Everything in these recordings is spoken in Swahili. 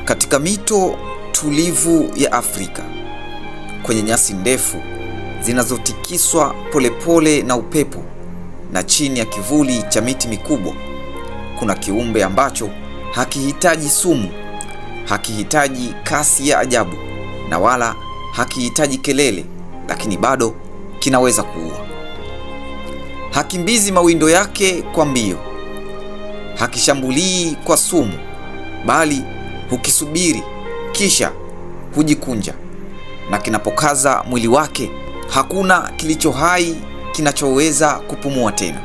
Katika mito tulivu ya Afrika, kwenye nyasi ndefu zinazotikiswa polepole na upepo na chini ya kivuli cha miti mikubwa, kuna kiumbe ambacho hakihitaji sumu, hakihitaji kasi ya ajabu na wala hakihitaji kelele, lakini bado kinaweza kuua. Hakimbizi mawindo yake kwa mbio, hakishambulii kwa sumu, bali hukisubiri kisha hujikunja, na kinapokaza mwili wake hakuna kilicho hai kinachoweza kupumua tena.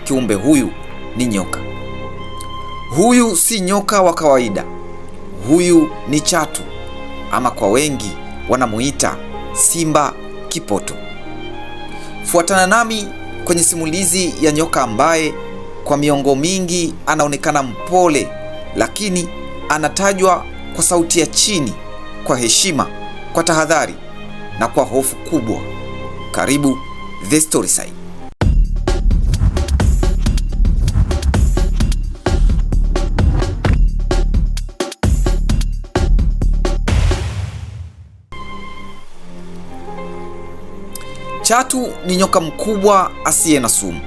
Kiumbe huyu ni nyoka. Huyu si nyoka wa kawaida. Huyu ni chatu, ama kwa wengi wanamuita simba kipoto. Fuatana nami kwenye simulizi ya nyoka ambaye kwa miongo mingi anaonekana mpole, lakini anatajwa kwa sauti ya chini, kwa heshima, kwa tahadhari na kwa hofu kubwa. Karibu The Storyside. Chatu ni nyoka mkubwa asiye na sumu,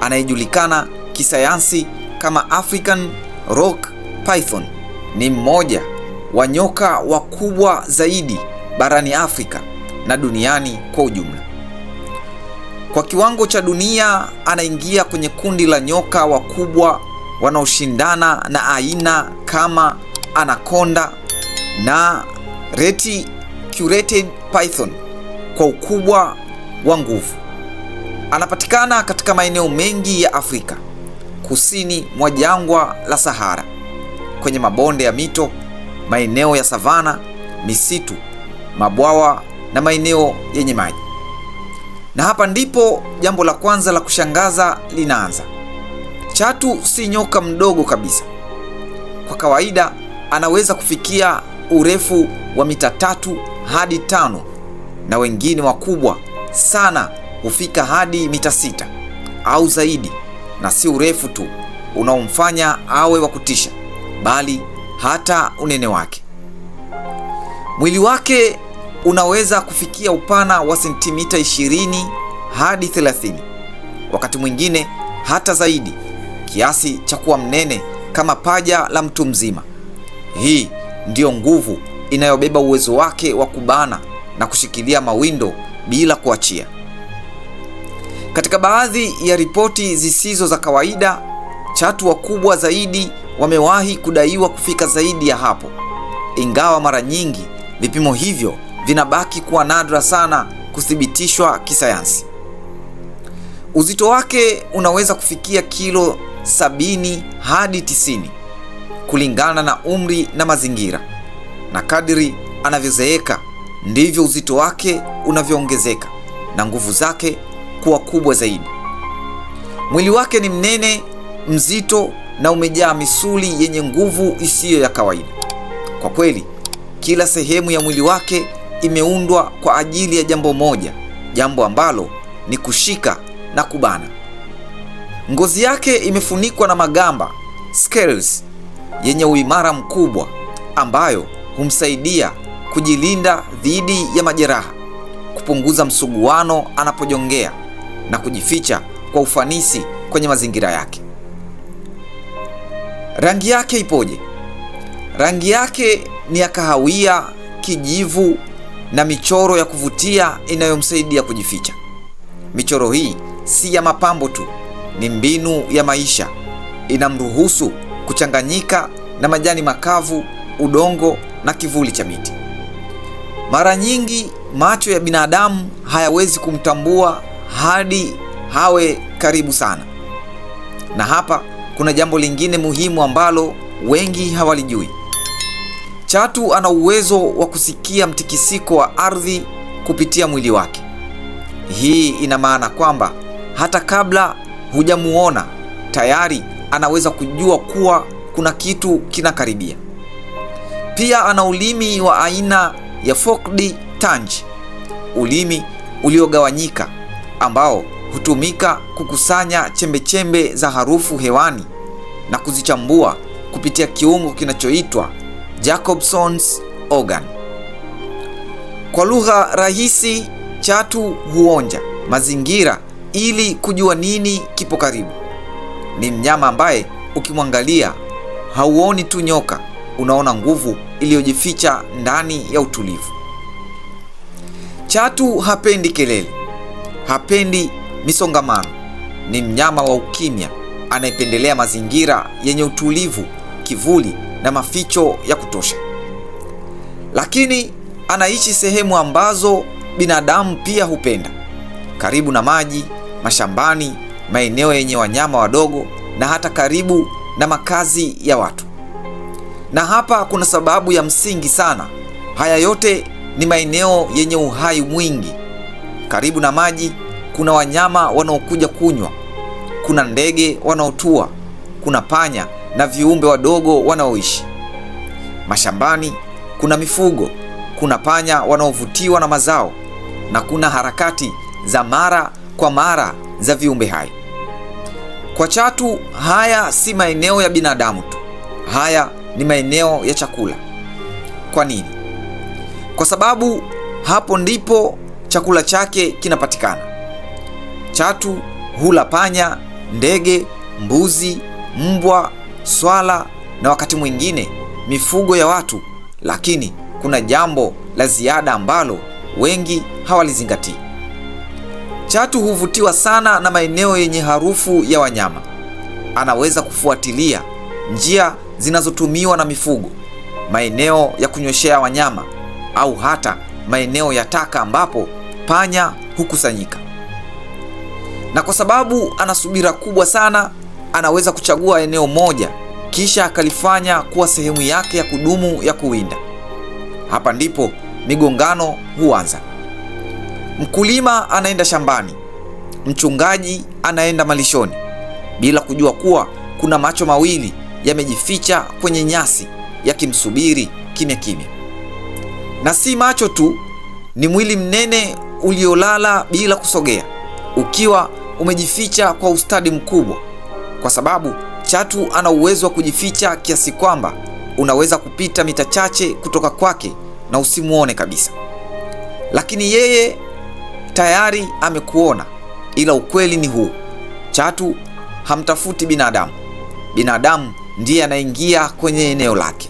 anayejulikana kisayansi kama African Rock Python. Ni mmoja wa nyoka wakubwa zaidi barani Afrika na duniani kwa ujumla. Kwa kiwango cha dunia, anaingia kwenye kundi la nyoka wakubwa wanaoshindana na aina kama Anaconda na Reticulated Python kwa ukubwa wa nguvu. Anapatikana katika maeneo mengi ya Afrika, kusini mwa jangwa la Sahara, kwenye mabonde ya mito, maeneo ya savana, misitu, mabwawa na maeneo yenye maji. Na hapa ndipo jambo la kwanza la kushangaza linaanza. Chatu si nyoka mdogo kabisa. Kwa kawaida anaweza kufikia urefu wa mita 3 hadi 5, na wengine wakubwa sana hufika hadi mita 6 au zaidi, na si urefu tu unaomfanya awe wa kutisha, bali hata unene wake. Mwili wake unaweza kufikia upana wa sentimita 20 hadi 30, wakati mwingine hata zaidi, kiasi cha kuwa mnene kama paja la mtu mzima. Hii ndiyo nguvu inayobeba uwezo wake wa kubana na kushikilia mawindo bila kuachia. Katika baadhi ya ripoti zisizo za kawaida, chatu wakubwa zaidi wamewahi kudaiwa kufika zaidi ya hapo, ingawa mara nyingi vipimo hivyo vinabaki kuwa nadra sana kuthibitishwa kisayansi. Uzito wake unaweza kufikia kilo 70 hadi 90 kulingana na umri na mazingira, na kadiri anavyozeeka ndivyo uzito wake unavyoongezeka na nguvu zake kuwa kubwa zaidi. Mwili wake ni mnene, mzito na umejaa misuli yenye nguvu isiyo ya kawaida. Kwa kweli, kila sehemu ya mwili wake imeundwa kwa ajili ya jambo moja, jambo ambalo ni kushika na kubana. Ngozi yake imefunikwa na magamba, scales, yenye uimara mkubwa, ambayo humsaidia kujilinda dhidi ya majeraha, kupunguza msuguano anapojongea na kujificha kwa ufanisi kwenye mazingira yake. Rangi yake ipoje? Rangi yake ni ya kahawia, kijivu na michoro ya kuvutia inayomsaidia kujificha. Michoro hii si ya mapambo tu, ni mbinu ya maisha. Inamruhusu kuchanganyika na majani makavu, udongo na kivuli cha miti. Mara nyingi macho ya binadamu hayawezi kumtambua hadi hawe karibu sana. Na hapa kuna jambo lingine muhimu ambalo wengi hawalijui. Chatu ana uwezo wa kusikia mtikisiko wa ardhi kupitia mwili wake. Hii ina maana kwamba hata kabla hujamuona, tayari anaweza kujua kuwa kuna kitu kinakaribia. Pia ana ulimi wa aina ya forked tongue, ulimi uliogawanyika ambao hutumika kukusanya chembe-chembe za harufu hewani na kuzichambua kupitia kiungo kinachoitwa Jacobson's organ. Kwa lugha rahisi, chatu huonja mazingira ili kujua nini kipo karibu. Ni mnyama ambaye ukimwangalia hauoni tu nyoka, unaona nguvu iliyojificha ndani ya utulivu. Chatu hapendi kelele, hapendi misongamano. Ni mnyama wa ukimya anayependelea mazingira yenye utulivu, kivuli na maficho ya kutosha. Lakini anaishi sehemu ambazo binadamu pia hupenda, karibu na maji, mashambani, maeneo yenye wanyama wadogo na hata karibu na makazi ya watu. Na hapa kuna sababu ya msingi sana. Haya yote ni maeneo yenye uhai mwingi. Karibu na maji kuna wanyama wanaokuja kunywa, kuna ndege wanaotua, kuna panya na viumbe wadogo wanaoishi. Mashambani kuna mifugo, kuna panya wanaovutiwa na mazao, na kuna harakati za mara kwa mara za viumbe hai. Kwa chatu, haya si maeneo ya binadamu tu. Haya ni maeneo ya chakula. Kwa nini? Kwa sababu hapo ndipo chakula chake kinapatikana. Chatu hula panya, ndege, mbuzi, mbwa, swala na wakati mwingine mifugo ya watu, lakini kuna jambo la ziada ambalo wengi hawalizingatii. Chatu huvutiwa sana na maeneo yenye harufu ya wanyama. Anaweza kufuatilia njia zinazotumiwa na mifugo, maeneo ya kunyweshea wanyama, au hata maeneo ya taka ambapo panya hukusanyika. Na kwa sababu ana subira kubwa sana, anaweza kuchagua eneo moja kisha akalifanya kuwa sehemu yake ya kudumu ya kuwinda. Hapa ndipo migongano huanza. Mkulima anaenda shambani, mchungaji anaenda malishoni, bila kujua kuwa kuna macho mawili yamejificha kwenye nyasi yakimsubiri kimya kimya. Na si macho tu, ni mwili mnene uliolala bila kusogea, ukiwa umejificha kwa ustadi mkubwa, kwa sababu chatu ana uwezo wa kujificha kiasi kwamba unaweza kupita mita chache kutoka kwake na usimuone kabisa. Lakini yeye tayari amekuona. Ila ukweli ni huu: chatu hamtafuti binadamu. Binadamu ndiye anaingia kwenye eneo lake.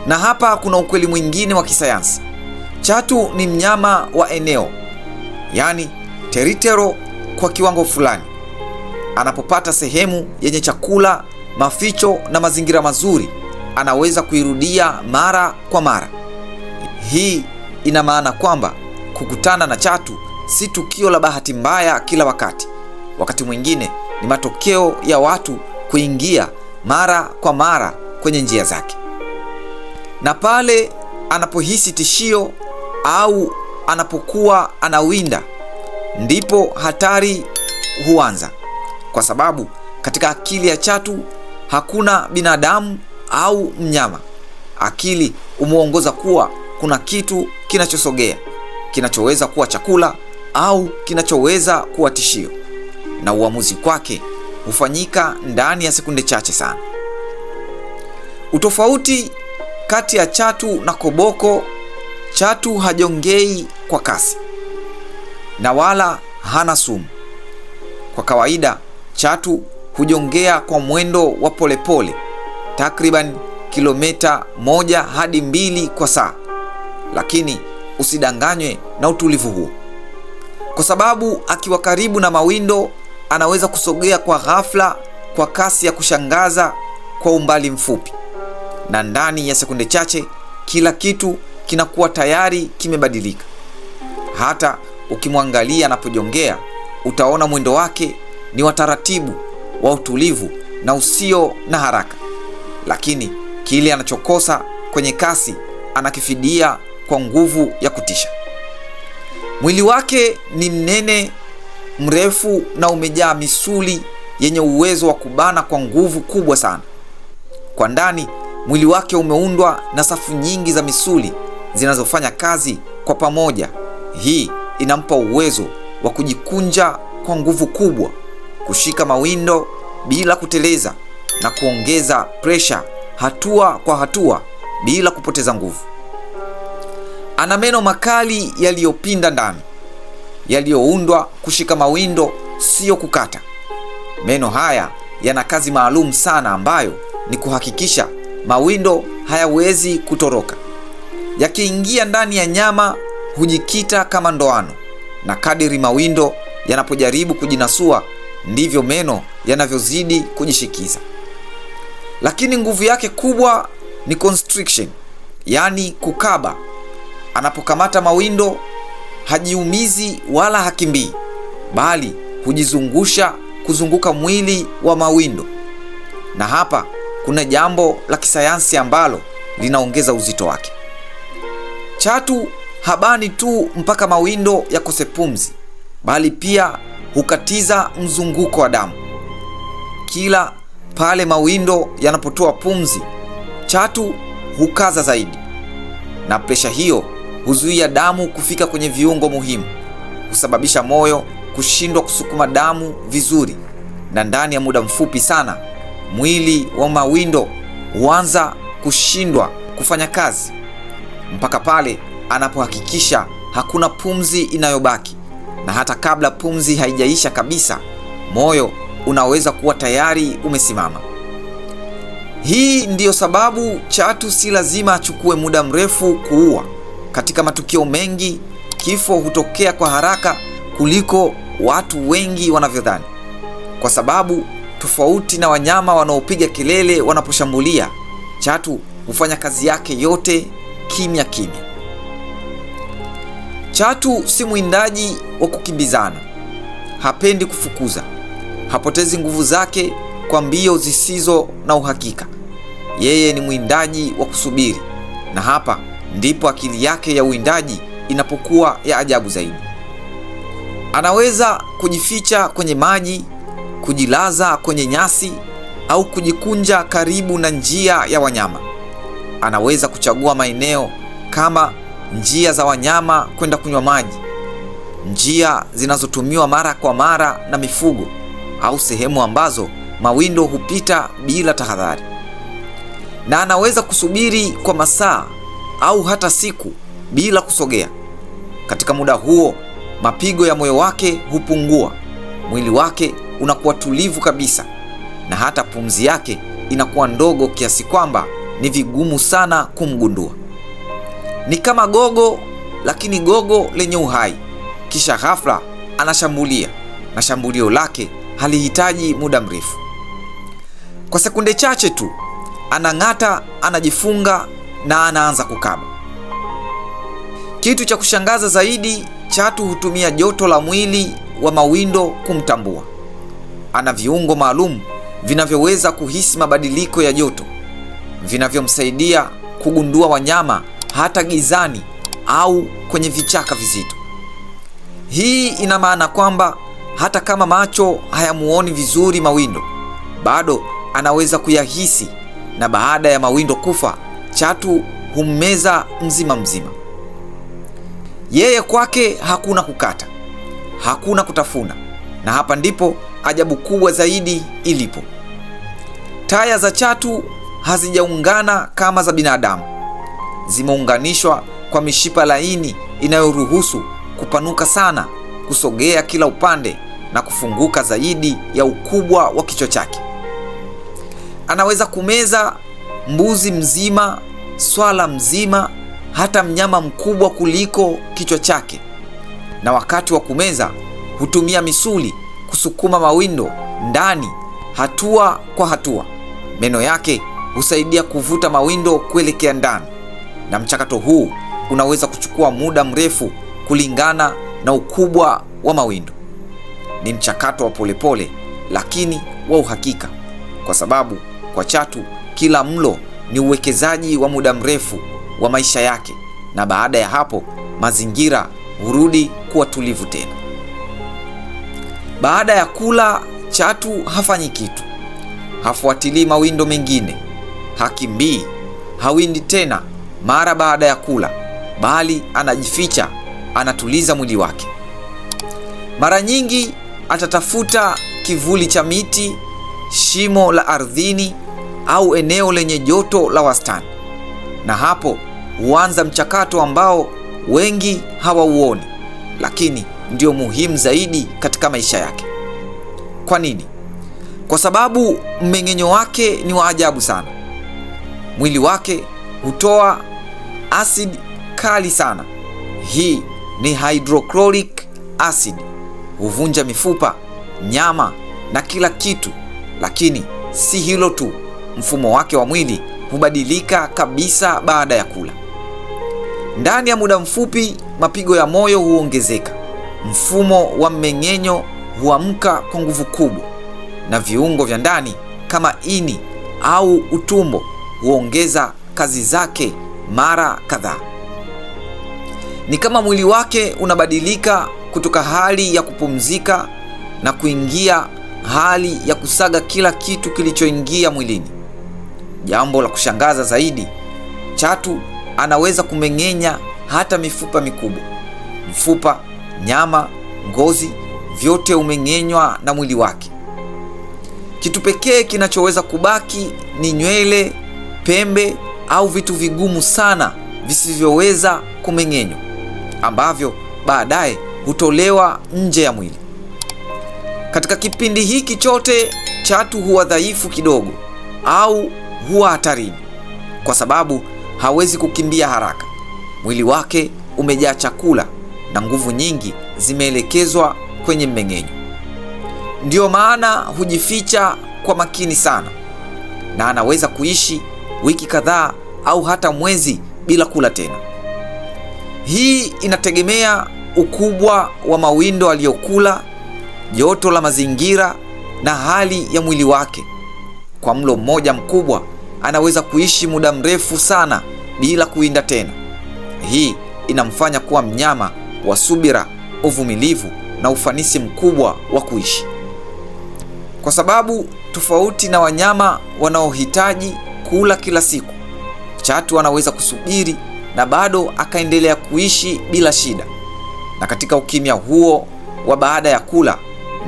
Na hapa kuna ukweli mwingine wa kisayansi. Chatu ni mnyama wa eneo, yaani territorial kwa kiwango fulani. Anapopata sehemu yenye chakula, maficho na mazingira mazuri, anaweza kuirudia mara kwa mara. Hii ina maana kwamba kukutana na chatu si tukio la bahati mbaya kila wakati. Wakati mwingine ni matokeo ya watu kuingia mara kwa mara kwenye njia zake. Na pale anapohisi tishio au anapokuwa anawinda, ndipo hatari huanza. Kwa sababu katika akili ya chatu hakuna binadamu au mnyama. Akili umuongoza kuwa kuna kitu kinachosogea, kinachoweza kuwa chakula au kinachoweza kuwa tishio, na uamuzi kwake hufanyika ndani ya sekunde chache sana. Utofauti kati ya chatu na koboko: chatu hajongei kwa kasi na wala hana sumu. Kwa kawaida chatu hujongea kwa mwendo wa polepole, takriban kilomita 1 hadi 2 kwa saa. Lakini usidanganywe na utulivu huo, kwa sababu akiwa karibu na mawindo anaweza kusogea kwa ghafla kwa kasi ya kushangaza kwa umbali mfupi, na ndani ya sekunde chache kila kitu kinakuwa tayari kimebadilika. Hata ukimwangalia anapojongea, utaona mwendo wake ni wa taratibu, wa utulivu na usio na haraka. Lakini kile anachokosa kwenye kasi anakifidia kwa nguvu ya kutisha. Mwili wake ni mnene, mrefu na umejaa misuli yenye uwezo wa kubana kwa nguvu kubwa sana. Kwa ndani, mwili wake umeundwa na safu nyingi za misuli zinazofanya kazi kwa pamoja. Hii inampa uwezo wa kujikunja kwa nguvu kubwa, kushika mawindo bila kuteleza, na kuongeza presha hatua kwa hatua bila kupoteza nguvu. Ana meno makali yaliyopinda ndani, yaliyoundwa kushika mawindo, sio kukata. Meno haya yana kazi maalum sana ambayo ni kuhakikisha mawindo hayawezi kutoroka. Yakiingia ndani ya nyama hujikita kama ndoano, na kadiri mawindo yanapojaribu kujinasua ndivyo meno yanavyozidi kujishikiza. Lakini nguvu yake kubwa ni constriction, yani kukaba. Anapokamata mawindo hajiumizi wala hakimbii, bali hujizungusha kuzunguka mwili wa mawindo. Na hapa kuna jambo la kisayansi ambalo linaongeza uzito wake. Chatu habani tu mpaka mawindo yakose pumzi, bali pia hukatiza mzunguko wa damu. Kila pale mawindo yanapotoa pumzi, chatu hukaza zaidi, na presha hiyo huzuia damu kufika kwenye viungo muhimu, husababisha moyo kushindwa kusukuma damu vizuri, na ndani ya muda mfupi sana mwili wa mawindo huanza kushindwa kufanya kazi, mpaka pale anapohakikisha hakuna pumzi inayobaki. Na hata kabla pumzi haijaisha kabisa, moyo unaweza kuwa tayari umesimama. Hii ndiyo sababu chatu si lazima achukue muda mrefu kuua. Katika matukio mengi, kifo hutokea kwa haraka kuliko watu wengi wanavyodhani, kwa sababu tofauti na wanyama wanaopiga kelele wanaposhambulia, chatu hufanya kazi yake yote kimya kimya. Chatu si mwindaji wa kukimbizana, hapendi kufukuza, hapotezi nguvu zake kwa mbio zisizo na uhakika. Yeye ni mwindaji wa kusubiri, na hapa ndipo akili yake ya uwindaji inapokuwa ya ajabu zaidi. Anaweza kujificha kwenye maji, kujilaza kwenye nyasi, au kujikunja karibu na njia ya wanyama. Anaweza kuchagua maeneo kama njia za wanyama kwenda kunywa maji, njia zinazotumiwa mara kwa mara na mifugo, au sehemu ambazo mawindo hupita bila tahadhari. Na anaweza kusubiri kwa masaa au hata siku bila kusogea. Katika muda huo, mapigo ya moyo wake hupungua, mwili wake unakuwa tulivu kabisa, na hata pumzi yake inakuwa ndogo kiasi kwamba ni vigumu sana kumgundua. Ni kama gogo, lakini gogo lenye uhai. Kisha ghafla anashambulia, na shambulio lake halihitaji muda mrefu. Kwa sekunde chache tu anang'ata, anajifunga na anaanza kukaba. Kitu cha kushangaza zaidi, chatu hutumia joto la mwili wa mawindo kumtambua. Ana viungo maalum vinavyoweza kuhisi mabadiliko ya joto, vinavyomsaidia kugundua wanyama hata gizani au kwenye vichaka vizito. Hii ina maana kwamba hata kama macho hayamuoni vizuri mawindo, bado anaweza kuyahisi, na baada ya mawindo kufa, chatu hummeza mzima mzima. Yeye kwake hakuna kukata, hakuna kutafuna, na hapa ndipo ajabu kubwa zaidi ilipo. Taya za chatu hazijaungana kama za binadamu. Zimeunganishwa kwa mishipa laini inayoruhusu kupanuka sana, kusogea kila upande na kufunguka zaidi ya ukubwa wa kichwa chake. Anaweza kumeza mbuzi mzima, swala mzima, hata mnyama mkubwa kuliko kichwa chake. Na wakati wa kumeza hutumia misuli kusukuma mawindo ndani hatua kwa hatua. Meno yake husaidia kuvuta mawindo kuelekea ndani, na mchakato huu unaweza kuchukua muda mrefu kulingana na ukubwa wa mawindo. Ni mchakato wa polepole lakini wa uhakika, kwa sababu kwa chatu kila mlo ni uwekezaji wa muda mrefu wa maisha yake, na baada ya hapo mazingira hurudi kuwa tulivu tena. Baada ya kula, chatu hafanyi kitu. Hafuatilii mawindo mengine, hakimbii, hawindi tena mara baada ya kula, bali anajificha, anatuliza mwili wake. Mara nyingi atatafuta kivuli cha miti, shimo la ardhini, au eneo lenye joto la wastani. na hapo huanza mchakato ambao wengi hawauoni, lakini ndio muhimu zaidi katika maisha yake. Kwa nini? Kwa sababu mmeng'enyo wake ni wa ajabu sana. Mwili wake hutoa asidi kali sana. Hii ni hydrochloric acid. Huvunja mifupa, nyama na kila kitu. Lakini si hilo tu, mfumo wake wa mwili hubadilika kabisa baada ya kula. Ndani ya muda mfupi, mapigo ya moyo huongezeka, mfumo wa mmeng'enyo huamka kwa nguvu kubwa, na viungo vya ndani kama ini au utumbo huongeza kazi zake mara kadhaa. Ni kama mwili wake unabadilika kutoka hali ya kupumzika na kuingia hali ya kusaga kila kitu kilichoingia mwilini. Jambo la kushangaza zaidi, chatu anaweza kumeng'enya hata mifupa mikubwa. Mfupa, nyama, ngozi, vyote umeng'enywa na mwili wake. Kitu pekee kinachoweza kubaki ni nywele, pembe au vitu vigumu sana visivyoweza kumeng'enywa, ambavyo baadaye hutolewa nje ya mwili. Katika kipindi hiki chote, chatu huwa dhaifu kidogo au huwa hatarini, kwa sababu hawezi kukimbia haraka. Mwili wake umejaa chakula na nguvu nyingi zimeelekezwa kwenye mmeng'enyo. Ndiyo maana hujificha kwa makini sana, na anaweza kuishi wiki kadhaa au hata mwezi bila kula tena. Hii inategemea ukubwa wa mawindo aliyokula, joto la mazingira na hali ya mwili wake. Kwa mlo mmoja mkubwa anaweza kuishi muda mrefu sana bila kuinda tena. Hii inamfanya kuwa mnyama wa subira, uvumilivu na ufanisi mkubwa wa kuishi. Kwa sababu tofauti na wanyama wanaohitaji kula kila siku, chatu anaweza kusubiri na bado akaendelea kuishi bila shida. Na katika ukimya huo wa baada ya kula,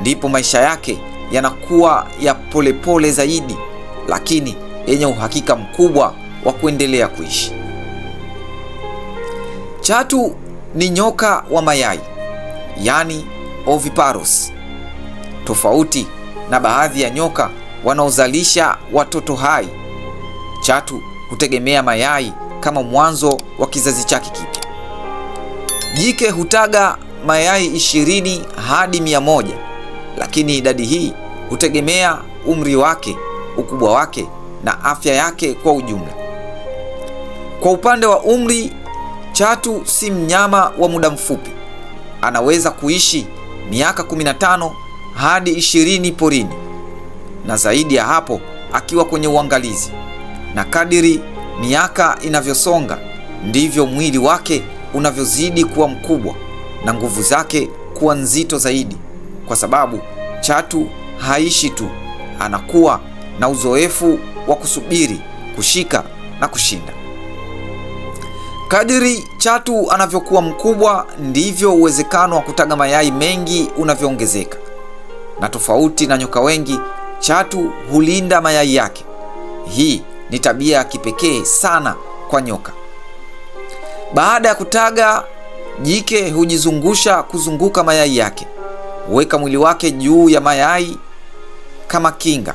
ndipo maisha yake yanakuwa ya polepole zaidi, lakini yenye uhakika mkubwa wa kuendelea kuishi. Chatu ni nyoka wa mayai, yani oviparous. Tofauti na baadhi ya nyoka wanaozalisha watoto hai, chatu hutegemea mayai kama mwanzo wa kizazi chake kipya. Jike hutaga mayai 20 hadi 100, lakini idadi hii hutegemea umri wake, ukubwa wake na afya yake kwa ujumla. Kwa upande wa umri, chatu si mnyama wa muda mfupi. Anaweza kuishi miaka 15 hadi 20 porini, na zaidi ya hapo akiwa kwenye uangalizi. Na kadiri miaka inavyosonga, ndivyo mwili wake unavyozidi kuwa mkubwa na nguvu zake kuwa nzito zaidi, kwa sababu chatu haishi tu, anakuwa na uzoefu wa kusubiri, kushika na kushinda. Kadiri chatu anavyokuwa mkubwa, ndivyo uwezekano wa kutaga mayai mengi unavyoongezeka. Na tofauti na nyoka wengi, chatu hulinda mayai yake. Hii ni tabia ya kipekee sana kwa nyoka. Baada ya kutaga, jike hujizungusha kuzunguka mayai yake, huweka mwili wake juu ya mayai kama kinga,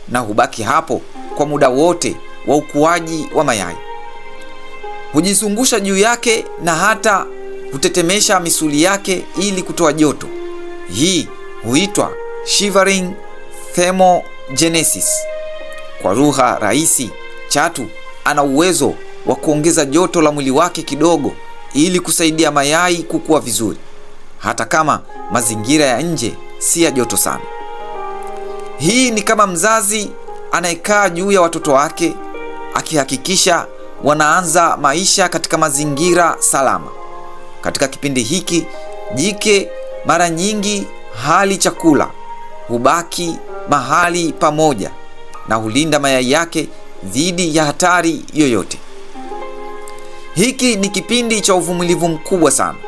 na hubaki hapo kwa muda wote wa ukuaji wa mayai. Hujizungusha juu yake na hata hutetemesha misuli yake ili kutoa joto. Hii huitwa shivering thermogenesis. Kwa lugha rahisi, chatu ana uwezo wa kuongeza joto la mwili wake kidogo ili kusaidia mayai kukua vizuri, hata kama mazingira ya nje si ya joto sana. Hii ni kama mzazi anayekaa juu ya watoto wake akihakikisha wanaanza maisha katika mazingira salama. Katika kipindi hiki, jike mara nyingi hali chakula, hubaki mahali pamoja na hulinda mayai yake dhidi ya hatari yoyote. Hiki ni kipindi cha uvumilivu mkubwa sana.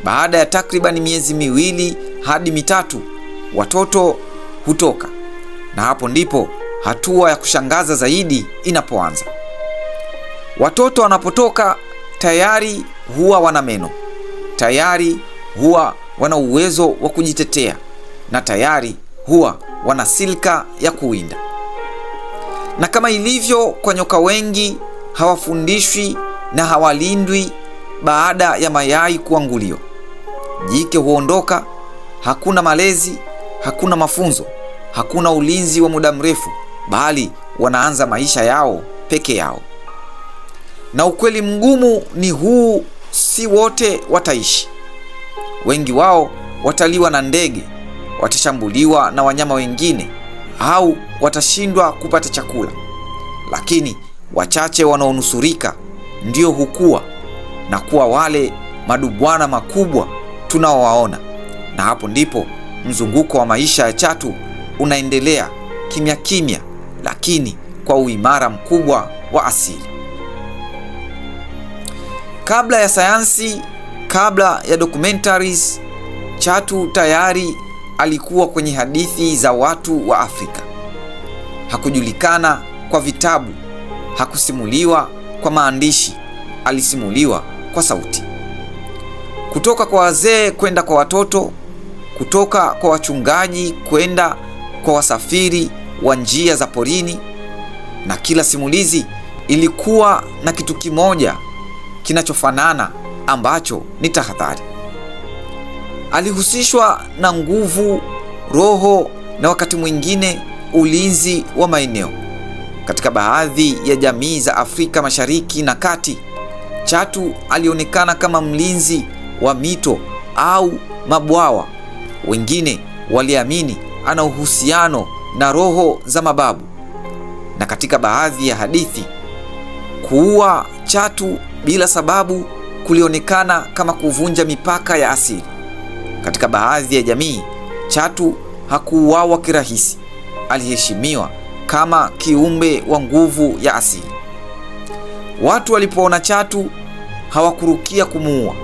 Baada ya takriban miezi 2 hadi 3, watoto hutoka, na hapo ndipo hatua ya kushangaza zaidi inapoanza. Watoto wanapotoka tayari huwa wana meno, tayari huwa wana uwezo wa kujitetea, na tayari huwa wana silka ya kuwinda. Na kama ilivyo kwa nyoka wengi, hawafundishwi na hawalindwi baada ya mayai kuanguliwa. Jike huondoka, hakuna malezi, hakuna mafunzo, hakuna ulinzi wa muda mrefu, bali wanaanza maisha yao peke yao. Na ukweli mgumu ni huu, si wote wataishi. Wengi wao wataliwa na ndege, watashambuliwa na wanyama wengine, au watashindwa kupata chakula. Lakini wachache wanaonusurika ndio hukua na kuwa wale madubwana makubwa tunaowaona. Na hapo ndipo mzunguko wa maisha ya chatu unaendelea kimya kimya, lakini kwa uimara mkubwa wa asili. Kabla ya sayansi, kabla ya documentaries, chatu tayari alikuwa kwenye hadithi za watu wa Afrika. Hakujulikana kwa vitabu, hakusimuliwa kwa maandishi, alisimuliwa kwa sauti. Kutoka kwa wazee kwenda kwa watoto, kutoka kwa wachungaji kwenda kwa wasafiri wa njia za porini, na kila simulizi ilikuwa na kitu kimoja kinachofanana, ambacho ni tahadhari. Alihusishwa na nguvu, roho na wakati mwingine ulinzi wa maeneo. Katika baadhi ya jamii za Afrika Mashariki na Kati, chatu alionekana kama mlinzi wa mito au mabwawa. Wengine waliamini ana uhusiano na roho za mababu. Na katika baadhi ya hadithi, kuua chatu bila sababu kulionekana kama kuvunja mipaka ya asili. Katika baadhi ya jamii, chatu hakuuawa kirahisi, aliheshimiwa kama kiumbe wa nguvu ya asili. Watu walipoona chatu hawakurukia kumuua,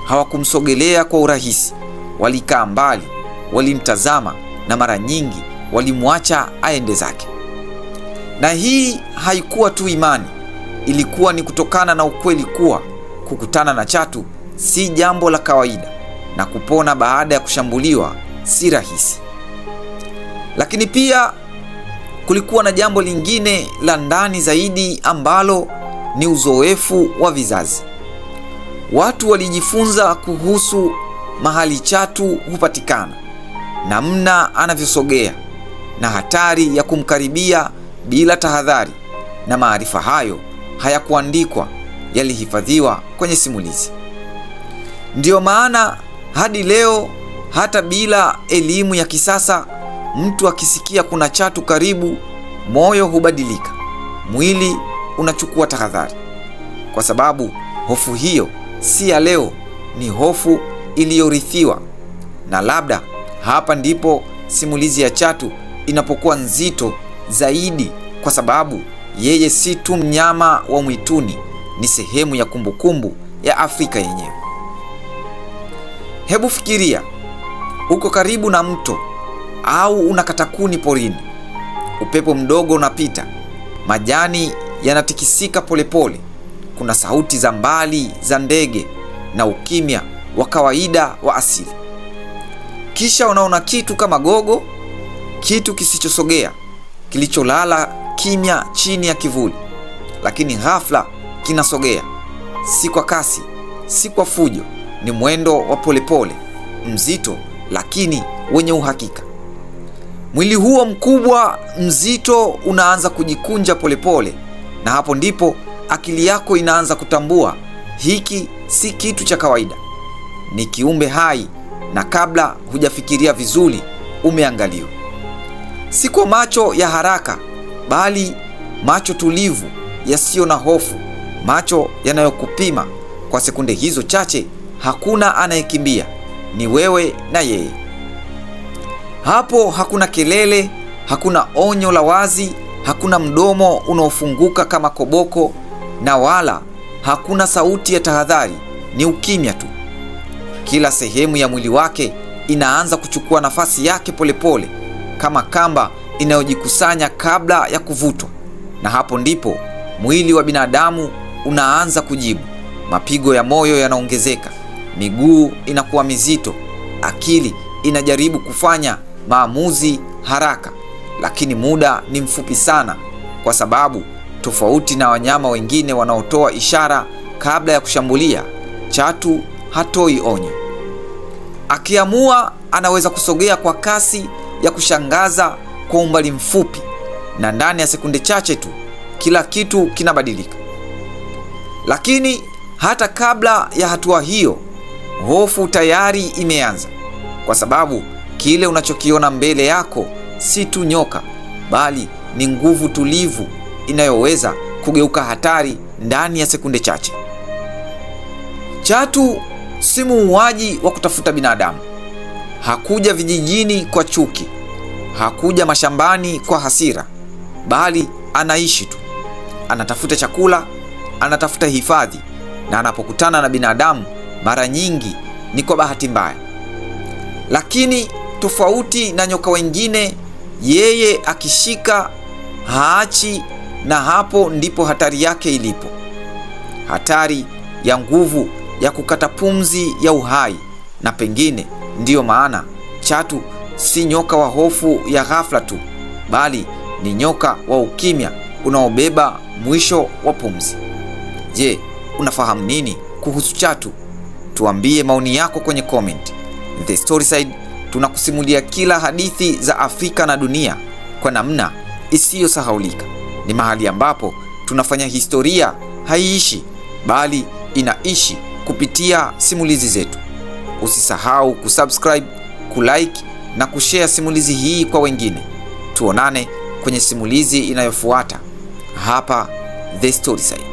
hawakumsogelea kwa urahisi, walikaa mbali, walimtazama na mara nyingi walimwacha aende zake. Na hii haikuwa tu imani, ilikuwa ni kutokana na ukweli kuwa kukutana na chatu si jambo la kawaida, na kupona baada ya kushambuliwa si rahisi. Lakini pia kulikuwa na jambo lingine la ndani zaidi, ambalo ni uzoefu wa vizazi. Watu walijifunza kuhusu mahali chatu hupatikana, namna anavyosogea, na hatari ya kumkaribia bila tahadhari. Na maarifa hayo hayakuandikwa, yalihifadhiwa kwenye simulizi. Ndiyo maana hadi leo, hata bila elimu ya kisasa, mtu akisikia kuna chatu karibu, moyo hubadilika, mwili unachukua tahadhari, kwa sababu hofu hiyo si ya leo, ni hofu iliyorithiwa. Na labda hapa ndipo simulizi ya chatu inapokuwa nzito zaidi, kwa sababu yeye si tu mnyama wa mwituni, ni sehemu ya kumbukumbu ya Afrika yenyewe. Hebu fikiria, uko karibu na mto au unakata kuni porini. Upepo mdogo unapita, majani yanatikisika polepole, kuna sauti za mbali za ndege na ukimya wa kawaida wa asili. Kisha unaona kitu kama gogo, kitu kisichosogea, kilicholala kimya chini ya kivuli, lakini ghafla kinasogea, si kwa kasi, si kwa fujo, ni mwendo wa polepole, mzito lakini wenye uhakika. Mwili huo mkubwa mzito unaanza kujikunja polepole, na hapo ndipo akili yako inaanza kutambua hiki si kitu cha kawaida, ni kiumbe hai, na kabla hujafikiria vizuri umeangaliwa. Si kwa macho ya haraka, bali macho tulivu yasiyo na hofu, macho yanayokupima kwa sekunde hizo chache. Hakuna anayekimbia, ni wewe na yeye. Hapo hakuna kelele, hakuna onyo la wazi, hakuna mdomo unaofunguka kama koboko, na wala hakuna sauti ya tahadhari, ni ukimya tu. Kila sehemu ya mwili wake inaanza kuchukua nafasi yake polepole, kama kamba inayojikusanya kabla ya kuvutwa. Na hapo ndipo mwili wa binadamu unaanza kujibu. Mapigo ya moyo yanaongezeka, miguu inakuwa mizito, akili inajaribu kufanya maamuzi haraka, lakini muda ni mfupi sana, kwa sababu tofauti na wanyama wengine wanaotoa ishara kabla ya kushambulia, chatu hatoi onyo. Akiamua, anaweza kusogea kwa kasi ya kushangaza kwa umbali mfupi, na ndani ya sekunde chache tu kila kitu kinabadilika. Lakini hata kabla ya hatua hiyo, hofu tayari imeanza, kwa sababu kile unachokiona mbele yako si tu nyoka, bali ni nguvu tulivu inayoweza kugeuka hatari ndani ya sekunde chache. Chatu si muuaji wa kutafuta binadamu. Hakuja vijijini kwa chuki, hakuja mashambani kwa hasira, bali anaishi tu. Anatafuta chakula, anatafuta hifadhi, na anapokutana na binadamu mara nyingi ni kwa bahati mbaya. Lakini tofauti na nyoka wengine, yeye akishika haachi, na hapo ndipo hatari yake ilipo. Hatari ya nguvu ya kukata pumzi ya uhai. Na pengine ndiyo maana chatu si nyoka wa hofu ya ghafla tu, bali ni nyoka wa ukimya unaobeba mwisho wa pumzi. Je, unafahamu nini kuhusu chatu? Tuambie maoni yako kwenye comment. The Storyside tunakusimulia kila hadithi za Afrika na dunia kwa namna isiyosahaulika. Ni mahali ambapo tunafanya historia haiishi, bali inaishi kupitia simulizi zetu. Usisahau kusubscribe, kulike na kushare simulizi hii kwa wengine. Tuonane kwenye simulizi inayofuata hapa The Storyside.